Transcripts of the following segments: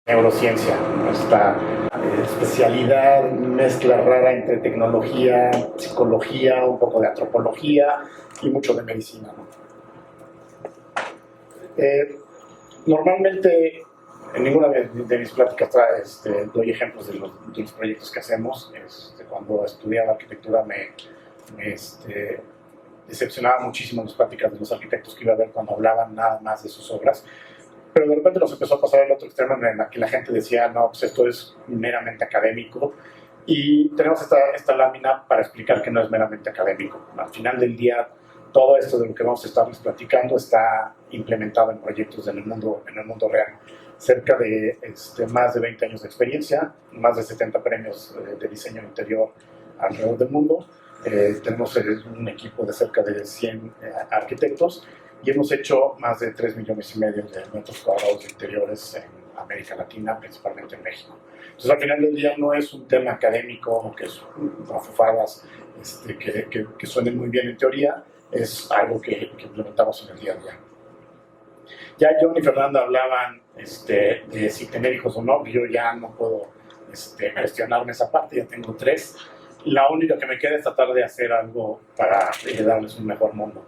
Neurociencia, esta especialidad, mezcla rara entre tecnología, psicología, un poco de antropología y mucho de medicina, ¿no? Normalmente en ninguna de mis pláticas doy ejemplos de los proyectos que hacemos. Cuando estudiaba arquitectura me decepcionaba muchísimo las pláticas de los arquitectos que iba a ver cuando hablaban nada más de sus obras. Pero de repente nos empezó a pasar el otro extremo en la que la gente decía, no, pues esto es meramente académico. Y tenemos esta lámina para explicar que no es meramente académico. Al final del día, todo esto de lo que vamos a estarles platicando está implementado en proyectos en el mundo real. Cerca de más de 20 años de experiencia, más de 70 premios de diseño interior alrededor del mundo. Tenemos un equipo de cerca de 100 arquitectos y hemos hecho más de 3,5 millones de metros cuadrados de interiores en América Latina, principalmente en México. Entonces, al final del día no es un tema académico o que es afufadas que suenen muy bien en teoría, es algo que implementamos en el día a día. Ya John y Fernanda hablaban de si tener hijos o no. Yo ya no puedo gestionarme esa parte, ya tengo 3. La única que me queda es tratar de hacer algo para darles un mejor mundo.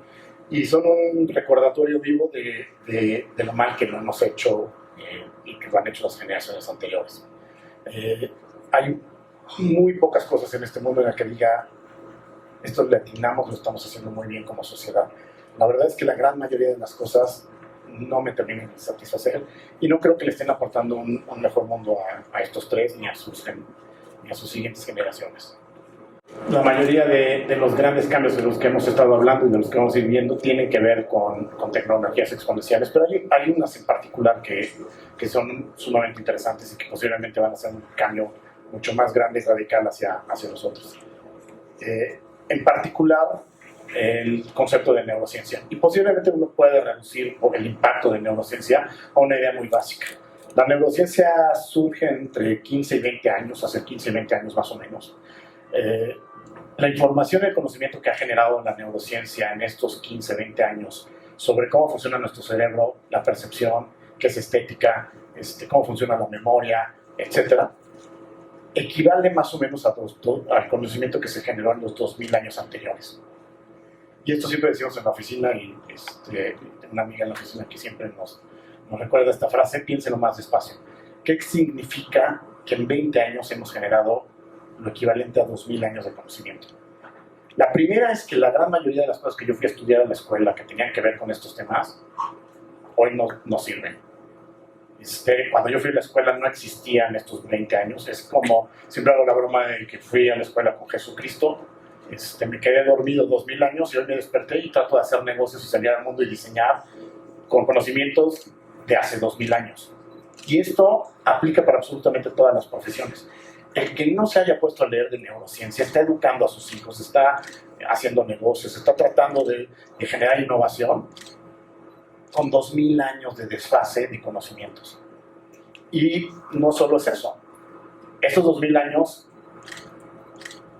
Y son un recordatorio vivo de lo mal que lo hemos hecho y que lo han hecho las generaciones anteriores. Hay muy pocas cosas en este mundo en las que diga, esto le atinamos, lo estamos haciendo muy bien como sociedad. La verdad es que la gran mayoría de las cosas no me terminan de satisfacer y no creo que le estén aportando un mejor mundo a estos 3 ni a sus siguientes generaciones. La mayoría de los grandes cambios de los que hemos estado hablando y de los que vamos a ir viendo tienen que ver con tecnologías exponenciales, pero hay unas en particular que son sumamente interesantes y que posiblemente van a hacer un cambio mucho más grande y radical hacia nosotros. En particular, el concepto de neurociencia. Y posiblemente uno puede reducir el impacto de neurociencia a una idea muy básica. La neurociencia surge entre 15 y 20 años, hace 15 y 20 años más o menos. La información y el conocimiento que ha generado la neurociencia en estos 15, 20 años sobre cómo funciona nuestro cerebro, la percepción, qué es estética, cómo funciona la memoria, etc., equivale más o menos al conocimiento que se generó en los 2000 años anteriores. Y esto siempre decimos en la oficina, y una amiga en la oficina que siempre nos recuerda esta frase: piénselo más despacio. ¿Qué significa que en 20 años hemos generado lo equivalente a 2000 años de conocimiento? La primera es que la gran mayoría de las cosas que yo fui a estudiar en la escuela que tenían que ver con estos temas, hoy no sirven. Cuando yo fui a la escuela no existían estos 20 años. Es como, siempre hago la broma de que fui a la escuela con Jesucristo, me quedé dormido 2000 años y hoy me desperté y trato de hacer negocios y salir al mundo y diseñar con conocimientos de hace 2000 años. Y esto aplica para absolutamente todas las profesiones. El que no se haya puesto a leer de neurociencia está educando a sus hijos, está haciendo negocios, está tratando de generar innovación con 2000 años de desfase de conocimientos. Y no solo es eso. Estos 2000 años,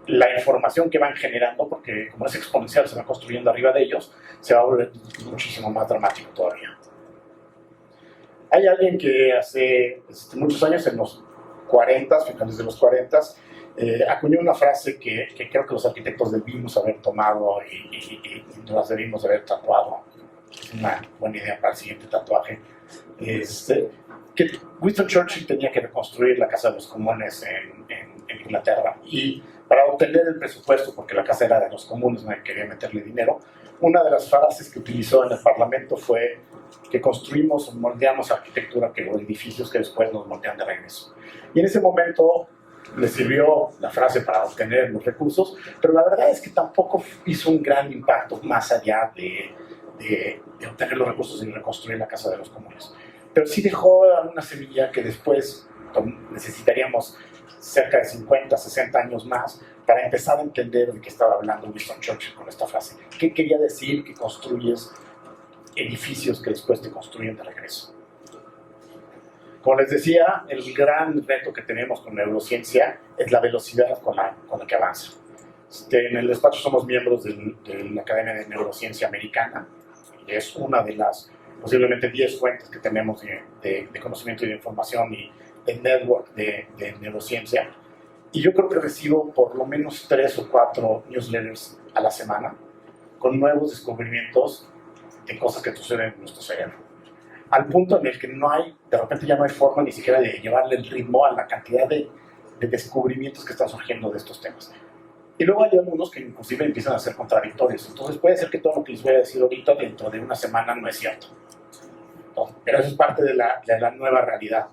la información que van generando, porque como es exponencial, se va construyendo arriba de ellos, se va a volver muchísimo más dramático todavía. Hay alguien que hace muchos años, en los 40, finales de los 40, acuñó una frase que creo que los arquitectos debimos haber tomado y nos debimos haber tatuado. Es una buena idea para el siguiente tatuaje. Que Winston Churchill tenía que reconstruir la Casa de los Comunes en Inglaterra, y para obtener el presupuesto, porque la casa era de los comunes, nadie quería meterle dinero, una de las frases que utilizó en el Parlamento fue que construimos o moldeamos arquitectura o edificios que después nos moldean de regreso. Y en ese momento le sirvió la frase para obtener los recursos, pero la verdad es que tampoco hizo un gran impacto más allá de obtener los recursos y reconstruir la Casa de los Comunes. Pero sí dejó una semilla que después necesitaríamos cerca de 50, 60 años más para empezar a entender de qué estaba hablando Winston Churchill con esta frase. ¿Qué quería decir que construyes edificios que después te construyen de regreso? Como les decía, el gran reto que tenemos con neurociencia es la velocidad con la que avanza. En el despacho somos miembros de la Academia de Neurociencia Americana, y es una de las posiblemente 10 fuentes que tenemos de conocimiento y de información y de network de neurociencia, y yo creo que recibo por lo menos 3 o 4 newsletters a la semana con nuevos descubrimientos de cosas que suceden en nuestro cerebro. Al punto en el que de repente ya no hay forma ni siquiera de llevarle el ritmo a la cantidad de descubrimientos que están surgiendo de estos temas. Y luego hay algunos que inclusive empiezan a ser contradictorios. Entonces puede ser que todo lo que les voy a decir ahorita dentro de una semana no es cierto. Entonces, pero eso es parte de la nueva realidad.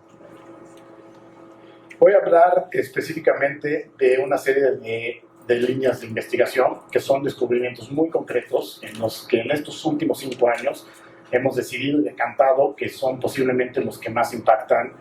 Voy a hablar específicamente de una serie de líneas de investigación que son descubrimientos muy concretos en los que en estos últimos 5 años hemos decidido y decantado que son posiblemente los que más impactan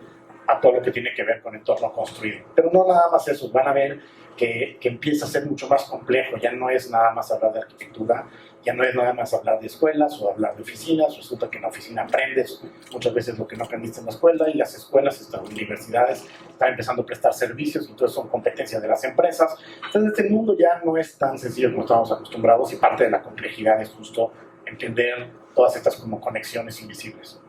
a todo lo que tiene que ver con entorno construido. Pero no nada más eso, van a ver que empieza a ser mucho más complejo, ya no es nada más hablar de arquitectura, ya no es nada más hablar de escuelas o hablar de oficinas, resulta que en la oficina aprendes muchas veces lo que no aprendiste en la escuela, y las escuelas, estas universidades, están empezando a prestar servicios, y entonces son competencias de las empresas. Entonces este mundo ya no es tan sencillo como estamos acostumbrados, y parte de la complejidad es justo entender todas estas como conexiones invisibles.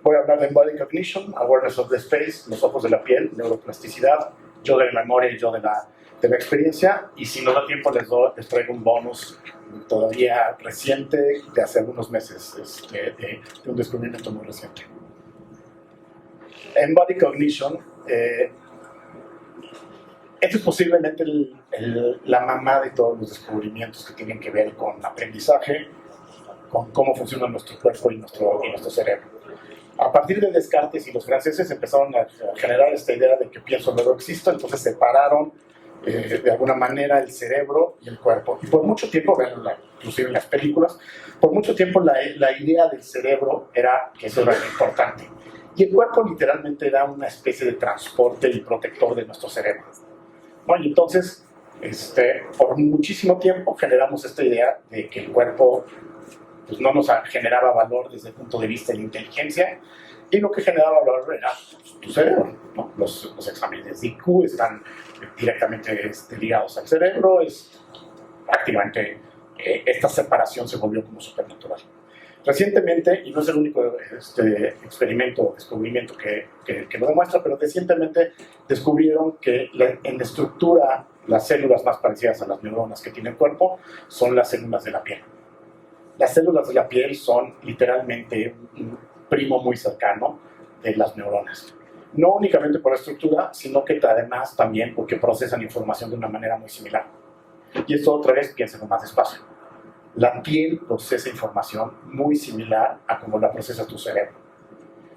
Voy a hablar de Embodied Cognition, Awareness of the Space, los ojos de la piel, neuroplasticidad, yo de la memoria y yo de la experiencia, y si no da tiempo les traigo un bonus todavía reciente de hace algunos meses, de un descubrimiento muy reciente. Embodied Cognition, esto es posiblemente la mamá de todos los descubrimientos que tienen que ver con aprendizaje, con cómo funciona nuestro cuerpo y nuestro cerebro. A partir de Descartes y los franceses empezaron a generar esta idea de que pienso, luego existo, entonces separaron de alguna manera el cerebro y el cuerpo. Y por mucho tiempo, inclusive en las películas, por mucho tiempo la idea del cerebro era que eso era lo importante. Y el cuerpo literalmente era una especie de transporte y protector de nuestro cerebro. Bueno, y entonces, por muchísimo tiempo generamos esta idea de que el cuerpo pues no nos generaba valor desde el punto de vista de la inteligencia, y lo que generaba valor era tu cerebro, ¿no? Los exámenes de IQ están directamente ligados al cerebro, prácticamente esta separación se volvió como supernatural. Recientemente, y no es el único experimento o descubrimiento que lo demuestra, pero recientemente descubrieron que en la estructura, las células más parecidas a las neuronas que tiene el cuerpo son las células de la piel. Las células de la piel son literalmente un primo muy cercano de las neuronas. No únicamente por la estructura, sino que además también porque procesan información de una manera muy similar. Y esto otra vez, piénsenlo más despacio. La piel procesa información muy similar a como la procesa tu cerebro.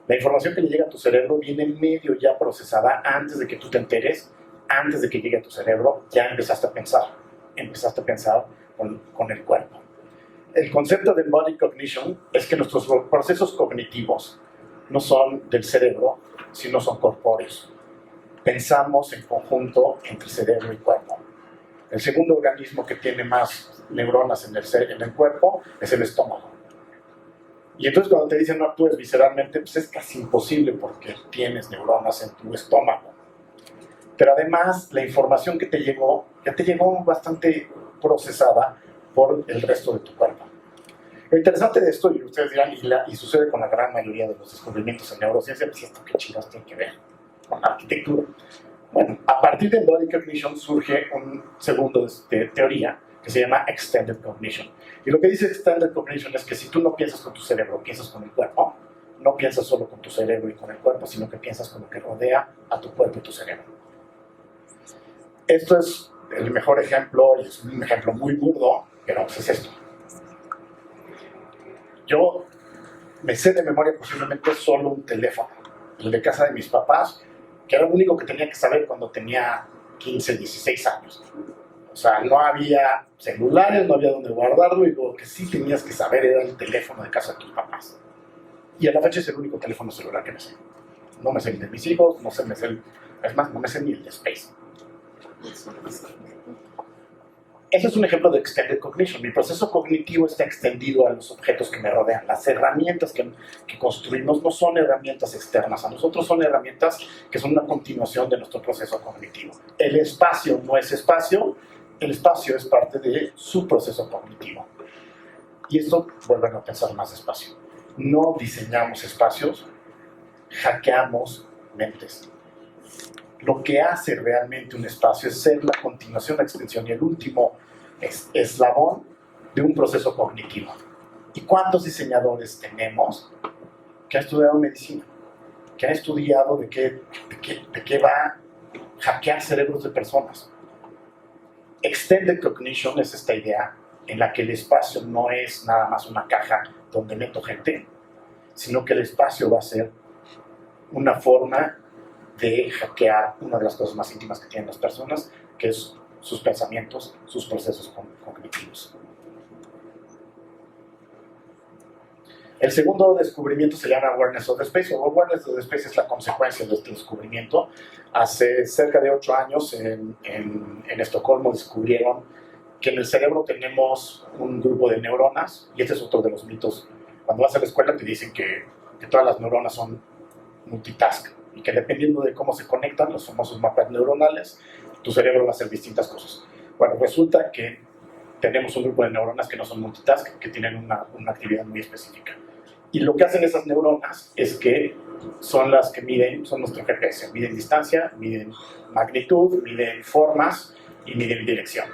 La información que le llega a tu cerebro viene medio ya procesada antes de que tú te enteres, antes de que llegue a tu cerebro, ya empezaste a pensar con el cuerpo. El concepto de Embodied Cognition es que nuestros procesos cognitivos no son del cerebro, sino son corpóreos. Pensamos en conjunto entre cerebro y cuerpo. El segundo organismo que tiene más neuronas en el cuerpo es el estómago. Y entonces cuando te dicen no actúes visceralmente, pues es casi imposible porque tienes neuronas en tu estómago. Pero además la información que ya te llegó bastante procesada por el resto de tu cuerpo. Lo interesante de esto, y ustedes dirán, y sucede con la gran mayoría de los descubrimientos en neurociencia, pues esto qué chingados tiene que ver con la arquitectura. Bueno, a partir de Embodied Cognition surge un segundo teoría que se llama Extended Cognition. Y lo que dice Extended Cognition es que si tú no piensas con tu cerebro, piensas con el cuerpo, no piensas solo con tu cerebro y con el cuerpo, sino que piensas con lo que rodea a tu cuerpo y tu cerebro. Esto es el mejor ejemplo, y es un ejemplo muy burdo, pero pues es esto. Yo me sé de memoria posiblemente solo un teléfono, el de casa de mis papás, que era lo único que tenía que saber cuando tenía 15, 16 años. O sea, no había celulares, no había dónde guardarlo, y lo que sí tenías que saber era el teléfono de casa de tus papás. Y a la fecha es el único teléfono celular que me sé. No me sé el de mis hijos, no sé ni el de Space. Eso es un ejemplo de Extended Cognition. Mi proceso cognitivo está extendido a los objetos que me rodean. Las herramientas que construimos no son herramientas externas a nosotros, son herramientas que son una continuación de nuestro proceso cognitivo. El espacio no es espacio, el espacio es parte de su proceso cognitivo. Y esto, vuelven a pensar más despacio. No diseñamos espacios, hackeamos mentes. Lo que hace realmente un espacio es ser la continuación, la extensión y el último eslabón de un proceso cognitivo. ¿Y cuántos diseñadores tenemos que han estudiado medicina? Que han estudiado de qué va a hackear cerebros de personas. Extended Cognition es esta idea en la que el espacio no es nada más una caja donde meto gente, sino que el espacio va a ser una forma de hackear una de las cosas más íntimas que tienen las personas, que es sus pensamientos, sus procesos cognitivos. El segundo descubrimiento se llama Awareness of the Space, o Awareness of the Space es la consecuencia de este descubrimiento. Hace cerca de 8 años en Estocolmo descubrieron que en el cerebro tenemos un grupo de neuronas, y este es otro de los mitos. Cuando vas a la escuela te dicen que todas las neuronas son multitask, y que dependiendo de cómo se conectan, los famosos mapas neuronales, tu cerebro va a hacer distintas cosas. Bueno, resulta que tenemos un grupo de neuronas que no son multitask, que tienen una actividad muy específica. Y lo que hacen esas neuronas es que son las que miden, son nuestro GPS, miden distancia, miden magnitud, miden formas y miden dirección.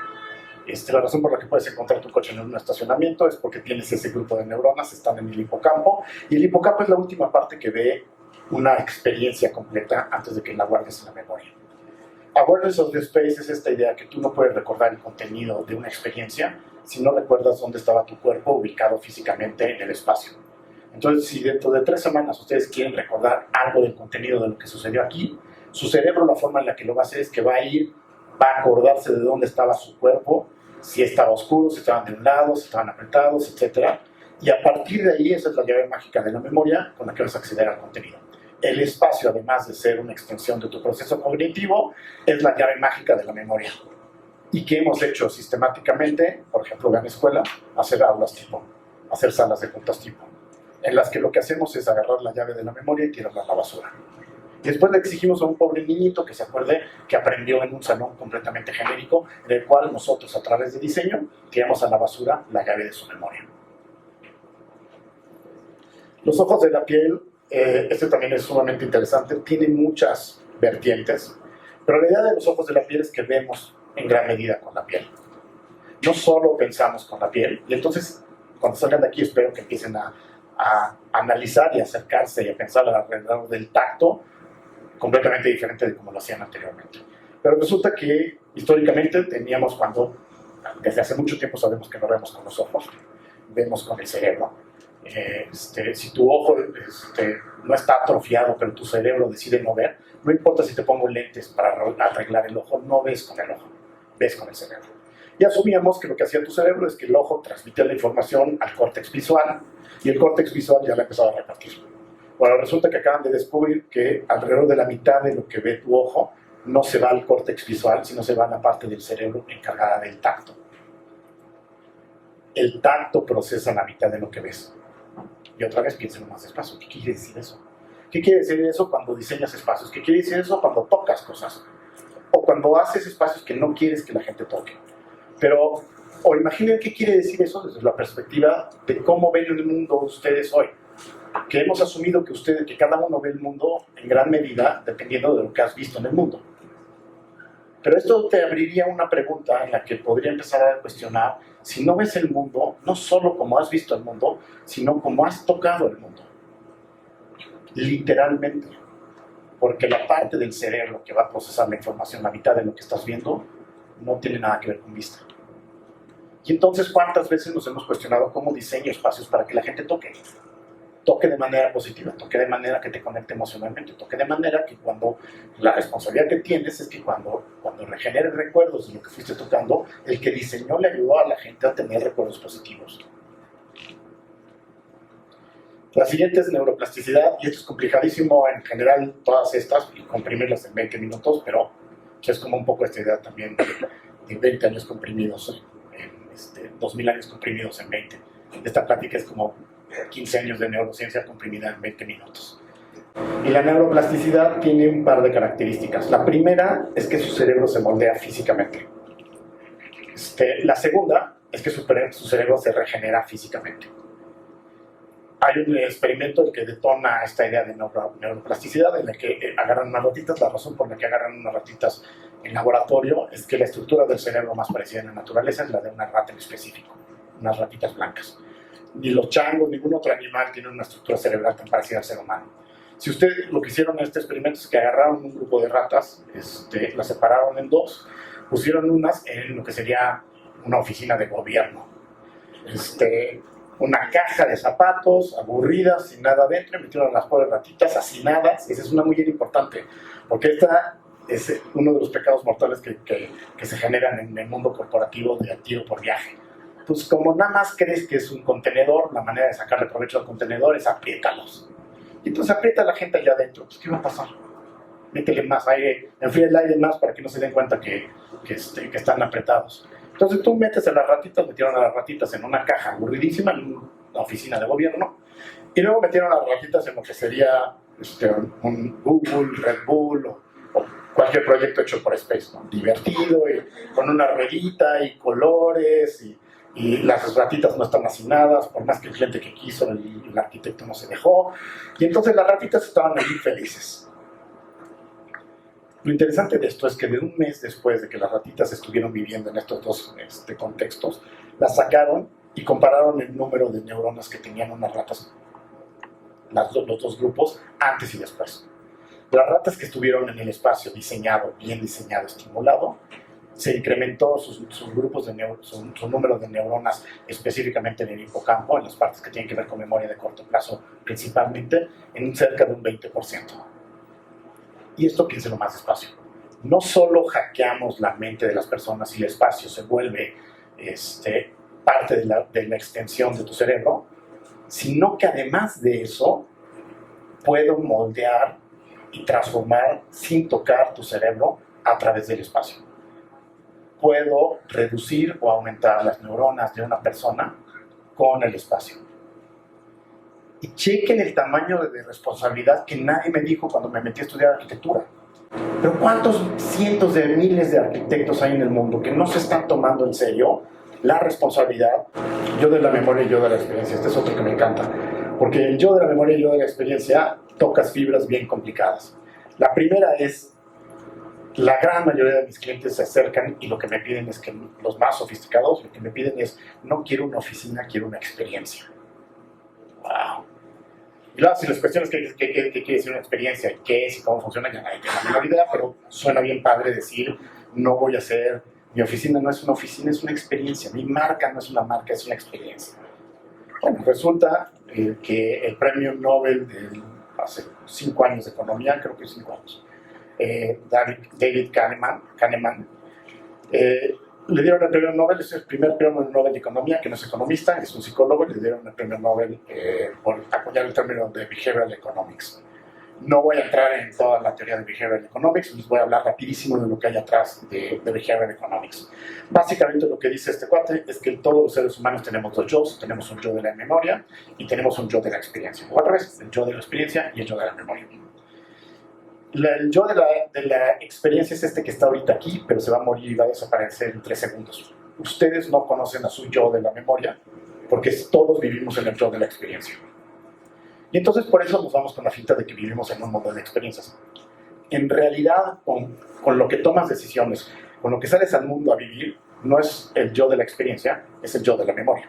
La razón por la que puedes encontrar tu coche en un estacionamiento es porque tienes ese grupo de neuronas, están en el hipocampo, y el hipocampo es la última parte que ve una experiencia completa antes de que la guardes en la memoria. Awareness of the Space es esta idea que tú no puedes recordar el contenido de una experiencia si no recuerdas dónde estaba tu cuerpo ubicado físicamente en el espacio. Entonces, si dentro de 3 semanas ustedes quieren recordar algo del contenido de lo que sucedió aquí, su cerebro, la forma en la que lo va a hacer es que va a acordarse de dónde estaba su cuerpo, si estaba oscuro, si estaban de un lado, si estaban apretados, etc. Y a partir de ahí, esa es la llave mágica de la memoria con la que vas a acceder al contenido. El espacio, además de ser una extensión de tu proceso cognitivo, es la llave mágica de la memoria. ¿Y qué hemos hecho sistemáticamente? Por ejemplo, en la escuela, hacer aulas tipo, hacer salas de juntas tipo, en las que lo que hacemos es agarrar la llave de la memoria y tirarla a la basura. Y después le exigimos a un pobre niñito que se acuerde que aprendió en un salón completamente genérico, en el cual nosotros, a través de diseño, tiramos a la basura la llave de su memoria. Los ojos de la piel, este también es sumamente interesante, tiene muchas vertientes, pero la idea de los ojos de la piel es que vemos en gran medida con la piel. No solo pensamos con la piel, y entonces cuando salgan de aquí espero que empiecen a analizar y acercarse y a pensar alrededor del tacto completamente diferente de como lo hacían anteriormente. Pero resulta que históricamente teníamos desde hace mucho tiempo sabemos que no vemos con los ojos, vemos con el cerebro. Si tu ojo no está atrofiado, pero tu cerebro decide no ver, no importa si te pongo lentes para arreglar el ojo, no ves con el ojo, ves con el cerebro. Y asumíamos que lo que hacía tu cerebro es que el ojo transmitía la información al córtex visual, y el córtex visual ya la empezaba a repartir. Bueno, resulta que acaban de descubrir que alrededor de la mitad de lo que ve tu ojo no se va al córtex visual, sino se va a la parte del cerebro encargada del tacto. El tacto procesa la mitad de lo que ves. Y otra vez piénsenlo más despacio. ¿Qué quiere decir eso? ¿Qué quiere decir eso cuando diseñas espacios? ¿Qué quiere decir eso cuando tocas cosas? O cuando haces espacios que no quieres que la gente toque. Pero, o imaginen qué quiere decir eso desde la perspectiva de cómo ven el mundo ustedes hoy. Que hemos asumido que cada uno ve el mundo en gran medida dependiendo de lo que has visto en el mundo. Pero esto te abriría una pregunta en la que podría empezar a cuestionar si no ves el mundo, no solo como has visto el mundo, sino como has tocado el mundo. Literalmente. Porque la parte del cerebro que va a procesar la información, la mitad de lo que estás viendo, no tiene nada que ver con vista. Y entonces, ¿cuántas veces nos hemos cuestionado cómo diseño espacios para que la gente toque? Toque de manera positiva, toque de manera que te conecte emocionalmente, toque de manera que cuando la responsabilidad que tienes es que cuando regeneres recuerdos de lo que fuiste tocando, el que diseñó le ayudó a la gente a tener recuerdos positivos. La siguiente es neuroplasticidad, y esto es complicadísimo en general, todas estas, y comprimirlas en 20 minutos, pero es como un poco esta idea también de 20 años comprimidos, 2000 años comprimidos en 20. Esta plática es como 15 años de neurociencia comprimida en 20 minutos. Y la neuroplasticidad tiene un par de características. La primera es que su cerebro se moldea físicamente. La segunda es que su cerebro se regenera físicamente. hay un experimento el que detona esta idea de neuroplasticidad, en el que agarran unas ratitas. La razón por la que agarran unas ratitas en laboratorio es que la estructura del cerebro más parecida en la naturaleza es la de una rata en específico, unas ratitas blancas. Ni los changos, ningún otro animal tiene una estructura cerebral tan parecida al ser humano. Si ustedes lo que hicieron en este experimento es que agarraron un grupo de ratas, las separaron en dos, pusieron unas en lo que sería una oficina de gobierno, una caja de zapatos, aburridas, sin nada dentro, y metieron a las pobres ratitas hacinadas. Esa es una muy importante, porque esta es uno de los pecados mortales que se generan en el mundo corporativo de tiro por viaje. Pues como nada más crees que es un contenedor, la manera de sacarle provecho al contenedor es apriétalos. Y entonces aprieta a la gente allá adentro. Pues, ¿qué va a pasar? Métele más aire, enfría el aire más para que no se den cuenta que están apretados. Entonces tú metes a las ratitas, metieron a las ratitas en una caja aburridísima en una oficina de gobierno, y luego metieron a las ratitas en lo que sería un Google, Red Bull o cualquier proyecto hecho por Space, ¿no? Divertido, y con una ruedita y colores, y las ratitas no están hacinadas, por más que el cliente que quiso, el arquitecto no se dejó, y entonces las ratitas estaban ahí felices. Lo interesante de esto es que de un mes después de que las ratitas estuvieron viviendo en estos dos contextos, las sacaron y compararon el número de neuronas que tenían unas ratas, los dos grupos, antes y después. Las ratas que estuvieron en el espacio bien diseñado, estimulado, se incrementó sus grupos su número de neuronas, específicamente en el hipocampo, en las partes que tienen que ver con memoria de corto plazo principalmente, en cerca de un 20%. Y esto piénselo más despacio. No solo hackeamos la mente de las personas y el espacio se vuelve parte de la extensión de tu cerebro, sino que además de eso, puedo moldear y transformar sin tocar tu cerebro a través del espacio. Puedo reducir o aumentar las neuronas de una persona con el espacio. Y chequen el tamaño de responsabilidad que nadie me dijo cuando me metí a estudiar arquitectura. Pero ¿cuántos cientos de miles de arquitectos hay en el mundo que no se están tomando en serio la responsabilidad? Yo de la memoria y yo de la experiencia. Este es otro que me encanta. Porque el yo de la memoria y yo de la experiencia tocas fibras bien complicadas. La primera es, la gran mayoría de mis clientes se acercan y lo que me piden es que, los más sofisticados, lo que me piden es, no quiero una oficina, quiero una experiencia. ¡Wow! Y luego, si las cuestiones que quiere decir una experiencia, qué es y cómo funciona, ya nadie tiene la menor idea, pero suena bien padre decir, no voy a hacer, mi oficina no es una oficina, es una experiencia, mi marca no es una marca, es una experiencia. Bueno, resulta que el premio Nobel de hace 5 años de economía, creo que 5 años, David Kahneman, le dieron el premio Nobel. Es el primer premio Nobel de economía, que no es economista, es un psicólogo, y le dieron el premio Nobel por apoyar el término de Behavioral Economics. No voy a entrar en toda la teoría de Behavioral Economics, les voy a hablar rapidísimo de lo que hay atrás de Behavioral Economics. Básicamente lo que dice este cuate es que todos los seres humanos tenemos dos yo's, tenemos un yo de la memoria y tenemos un yo de la experiencia. O al revés, el yo de la experiencia y el yo de la memoria. El yo de la experiencia es que está ahorita aquí, pero se va a morir y va a desaparecer en 3 segundos. Ustedes no conocen a su yo de la memoria, porque todos vivimos en el yo de la experiencia. Y entonces por eso nos vamos con la finta de que vivimos en un mundo de experiencias. En realidad, con lo que tomas decisiones, con lo que sales al mundo a vivir, no es el yo de la experiencia, es el yo de la memoria.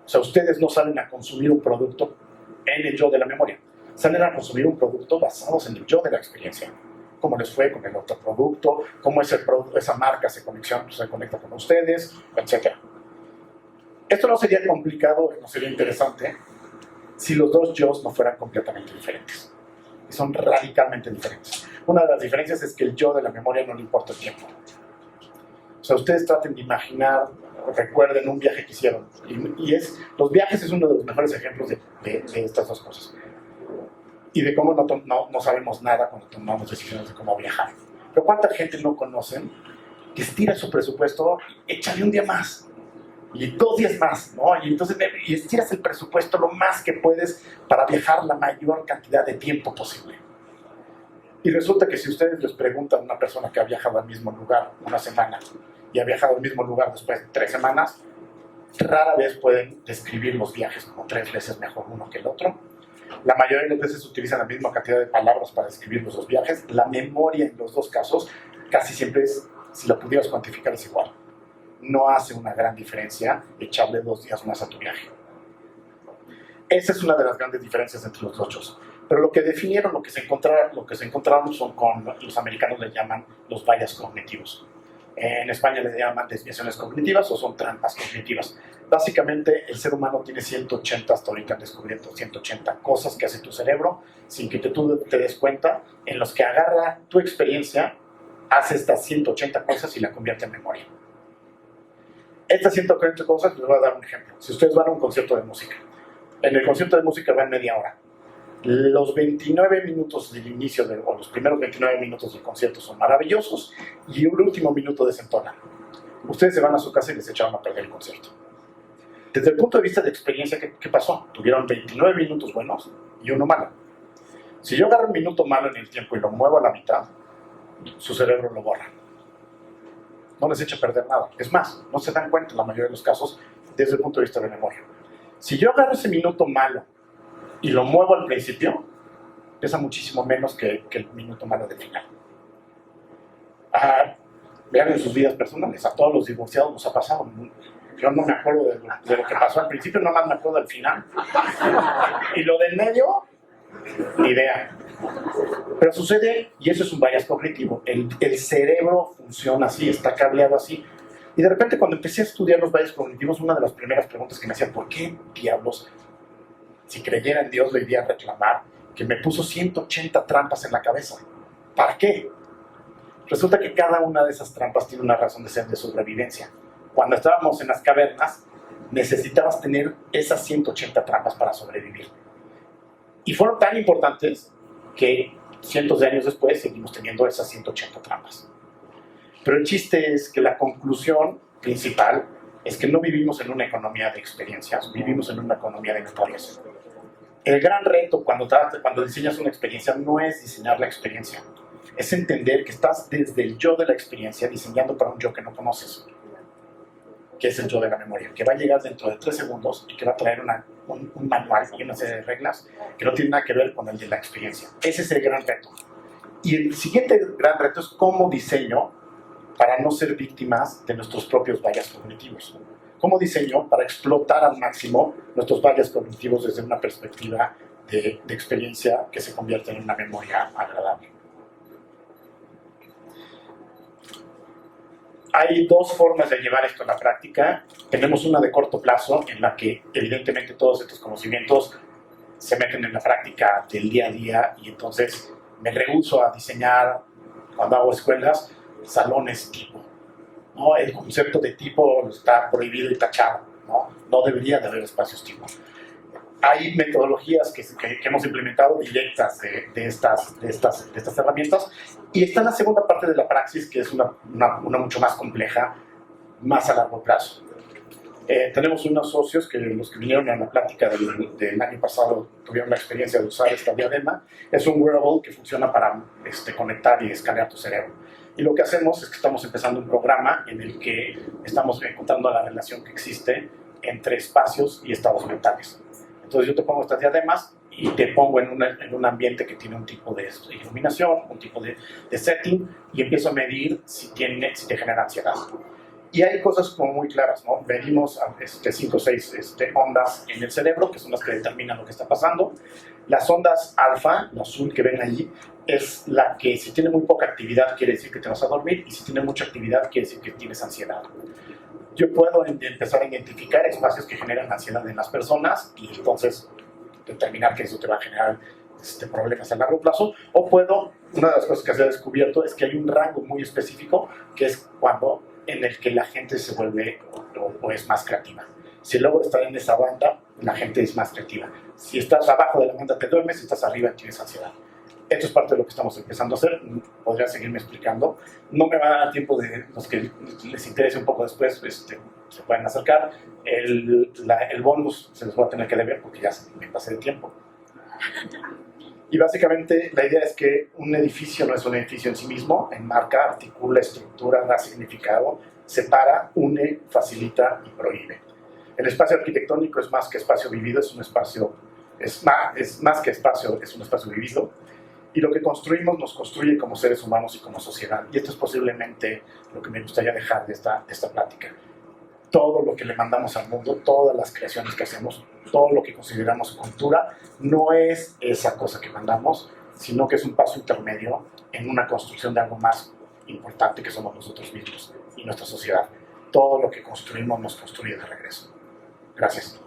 O sea, ustedes no salen a consumir un producto en el yo de la memoria. Salen a consumir un producto basados en el yo de la experiencia. Cómo les fue con el otro producto, cómo esa marca se conecta con ustedes, etc. Esto no sería complicado, no sería interesante si los dos yo's no fueran completamente diferentes. Y son radicalmente diferentes. Una de las diferencias es que el yo de la memoria no le importa el tiempo. O sea, ustedes traten de imaginar, recuerden un viaje que hicieron. Los viajes es uno de los mejores ejemplos de estas dos cosas. Y de cómo no sabemos nada cuando tomamos decisiones de cómo viajar. Pero ¿cuánta gente no conocen que estira su presupuesto, échale un día más y 2 días más, ¿no? Y entonces estiras el presupuesto lo más que puedes para viajar la mayor cantidad de tiempo posible. Y resulta que si ustedes les preguntan a una persona que ha viajado al mismo lugar una semana y ha viajado al mismo lugar después de 3 semanas, rara vez pueden describir los viajes como 3 veces mejor uno que el otro. La mayoría de las veces utilizan la misma cantidad de palabras para describir los dos viajes. La memoria en los dos casos casi siempre es, si lo pudieras cuantificar, es igual. No hace una gran diferencia echarle 2 días más a tu viaje. Esa es una de las grandes diferencias entre los dos. Pero lo que definieron, lo que se encontraron son con, los americanos le llaman los bias cognitivos. En España le llaman desviaciones cognitivas o son trampas cognitivas. Básicamente, el ser humano tiene 180, hasta ahorita han descubierto 180 cosas que hace tu cerebro sin que tú te des cuenta, en los que agarra tu experiencia, hace estas 180 cosas y la convierte en memoria. Estas 140 cosas, les voy a dar un ejemplo. Si ustedes van a un concierto de música, en el concierto de música van media hora. Los 29 minutos del inicio, o los primeros 29 minutos del concierto son maravillosos y el último minuto desentona. Ustedes se van a su casa y les echaron a perder el concierto. Desde el punto de vista de experiencia, ¿qué pasó? Tuvieron 29 minutos buenos y uno malo. Si yo agarro un minuto malo en el tiempo y lo muevo a la mitad, su cerebro lo borra. No les echa a perder nada. Es más, no se dan cuenta en la mayoría de los casos desde el punto de vista de memoria. Si yo agarro ese minuto malo y lo muevo al principio, pesa muchísimo menos que el minuto malo del final. Vean en sus vidas personales, a todos los divorciados nos ha pasado. Yo no me acuerdo de lo que pasó al principio, nomás me acuerdo del final. Y lo del medio, ni idea. Pero sucede, y eso es un bias cognitivo, el cerebro funciona así, está cableado así. Y de repente cuando empecé a estudiar los bias cognitivos, una de las primeras preguntas que me hacían, ¿por qué diablos, si creyera en Dios, le iría a reclamar que me puso 180 trampas en la cabeza? ¿Para qué? Resulta que cada una de esas trampas tiene una razón de ser de sobrevivencia. Cuando estábamos en las cavernas, necesitabas tener esas 180 trampas para sobrevivir. Y fueron tan importantes que cientos de años después seguimos teniendo esas 180 trampas. Pero el chiste es que la conclusión principal es que no vivimos en una economía de experiencias, vivimos en una economía de memorias. El gran reto cuando diseñas una experiencia no es diseñar la experiencia, es entender que estás desde el yo de la experiencia diseñando para un yo que no conoces, que es el yo de la memoria, que va a llegar dentro de 3 segundos y que va a traer un manual y una serie de reglas que no tienen nada que ver con el de la experiencia. Ese es el gran reto. Y el siguiente gran reto es cómo diseño para no ser víctimas de nuestros propios bias cognitivos. ¿Cómo diseño para explotar al máximo nuestros bias cognitivos desde una perspectiva de experiencia que se convierte en una memoria agradable? Hay 2 formas de llevar esto a la práctica. Tenemos una de corto plazo, en la que evidentemente todos estos conocimientos se meten en la práctica del día a día y entonces me rehúso a diseñar, cuando hago escuelas, salones tipo, ¿no? El concepto de tipo está prohibido y tachado, no debería de haber espacios tipo. Hay metodologías que hemos implementado directas de estas herramientas, y está en la segunda parte de la praxis, que es una mucho más compleja, más a largo plazo. Tenemos unos socios que los que vinieron a la plática del año pasado tuvieron la experiencia de usar esta diadema. Es un wearable que funciona para conectar y escanear tu cerebro. Y lo que hacemos es que estamos empezando un programa en el que estamos encontrando la relación que existe entre espacios y estados mentales. Entonces yo te pongo estas diademas y te pongo en un ambiente que tiene un tipo de iluminación, un tipo de setting, y empiezo a medir si te genera ansiedad. Y hay cosas como muy claras, ¿no? Medimos 5 o 6 ondas en el cerebro, que son las que determinan lo que está pasando. Las ondas alfa, la azul que ven allí, es la que si tiene muy poca actividad quiere decir que te vas a dormir, y si tiene mucha actividad quiere decir que tienes ansiedad. Yo puedo empezar a identificar espacios que generan ansiedad en las personas y entonces determinar que eso te va a generar problemas a largo plazo, o puedo, una de las cosas que se ha descubierto es que hay un rango muy específico, que es cuando en el que la gente se vuelve o es más creativa. Si logro estar en esa banda, la gente es más creativa. Si estás abajo de la banda te duermes, si estás arriba tienes ansiedad. Esto es parte de lo que estamos empezando a hacer. Podría seguirme explicando. No me va a dar tiempo, de los que les interese un poco después, se pueden acercar. El bonus se los voy a tener que deber porque ya me pasé de tiempo. Y básicamente la idea es que un edificio no es un edificio en sí mismo, enmarca, articula, estructura, da significado, separa, une, facilita y prohíbe. El espacio arquitectónico es más que espacio vivido, es un espacio, es más que espacio, es un espacio vivido. Y lo que construimos nos construye como seres humanos y como sociedad. Y esto es posiblemente lo que me gustaría dejar de esta plática. Todo lo que le mandamos al mundo, todas las creaciones que hacemos, todo lo que consideramos cultura, no es esa cosa que mandamos, sino que es un paso intermedio en una construcción de algo más importante que somos nosotros mismos y nuestra sociedad. Todo lo que construimos nos construye de regreso. Gracias.